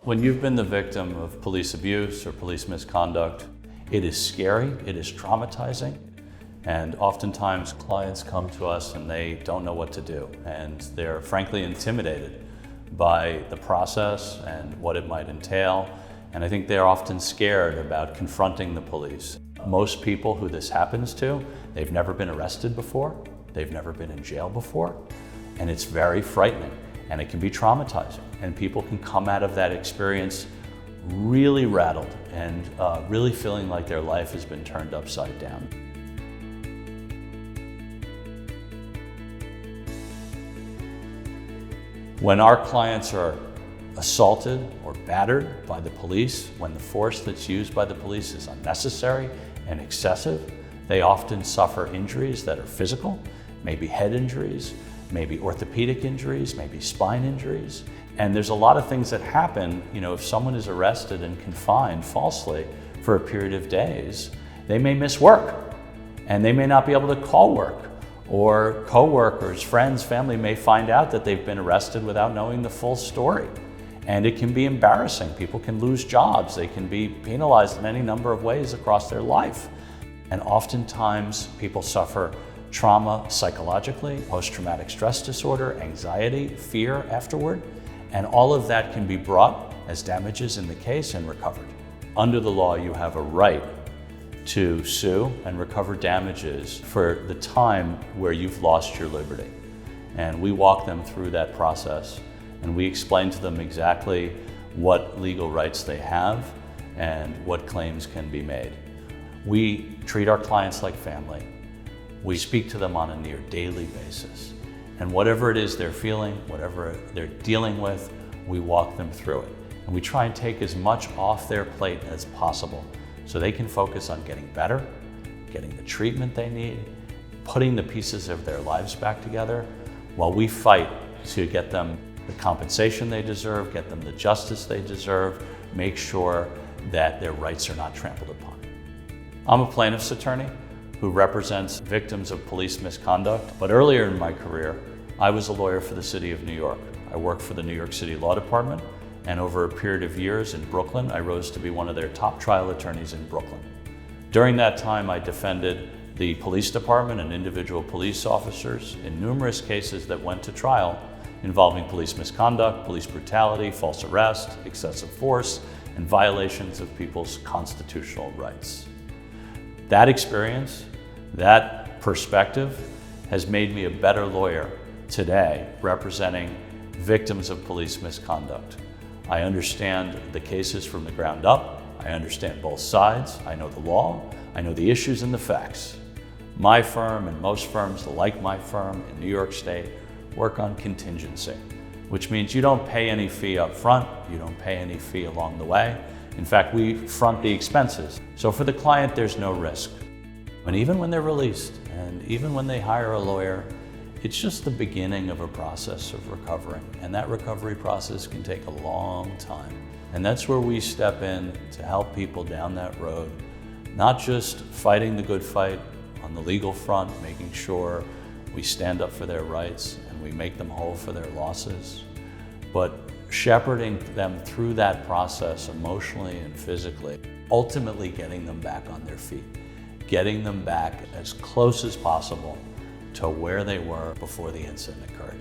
When you've been the victim of police abuse or police misconduct, it is scary, it is traumatizing, and oftentimes clients come to us and they don't know what to do, and they're frankly intimidated by the process and what it might entail, and I think they're often scared about confronting the police. Most people who this happens to, they've never been arrested before, they've never been in jail before, and it's very frightening. And it can be traumatizing, and people can come out of that experience really rattled and really feeling like their life has been turned upside down. When our clients are assaulted or battered by the police, when the force that's used by the police is unnecessary and excessive, they often suffer injuries that are physical, maybe head injuries, maybe orthopedic injuries, maybe spine injuries. And there's a lot of things that happen, if someone is arrested and confined falsely for a period of days, they may miss work and they may not be able to call work, or coworkers, friends, family may find out that they've been arrested without knowing the full story. And it can be embarrassing. People can lose jobs. They can be penalized in any number of ways across their life. And oftentimes people suffer trauma psychologically, post-traumatic stress disorder, anxiety, fear afterward, and all of that can be brought as damages in the case and recovered. Under the law, you have a right to sue and recover damages for the time where you've lost your liberty. And we walk them through that process, and we explain to them exactly what legal rights they have and what claims can be made. We treat our clients like family. We speak to them on a near daily basis. And whatever it is they're feeling, whatever they're dealing with, we walk them through it. And we try and take as much off their plate as possible so they can focus on getting better, getting the treatment they need, putting the pieces of their lives back together, while we fight to get them the compensation they deserve, get them the justice they deserve, make sure that their rights are not trampled upon. I'm a plaintiff's attorney who represents victims of police misconduct. But earlier in my career, I was a lawyer for the city of New York. I worked for the New York City Law Department, and over a period of years in Brooklyn, I rose to be one of their top trial attorneys in Brooklyn. During that time, I defended the police department and individual police officers in numerous cases that went to trial involving police misconduct, police brutality, false arrest, excessive force, and violations of people's constitutional rights. That experience, that perspective has made me a better lawyer today representing victims of police misconduct. I understand the cases from the ground up. I understand both sides. I know the law. I know the issues and the facts. My firm and most firms like my firm in New York State work on contingency, which means you don't pay any fee up front, you don't pay any fee along the way. In fact, we front the expenses. So for the client, there's no risk. And even when they're released, and even when they hire a lawyer, it's just the beginning of a process of recovering. And that recovery process can take a long time. And that's where we step in to help people down that road, not just fighting the good fight on the legal front, making sure we stand up for their rights and we make them whole for their losses, but shepherding them through that process emotionally and physically, ultimately getting them back on their feet, getting them back as close as possible to where they were before the incident occurred.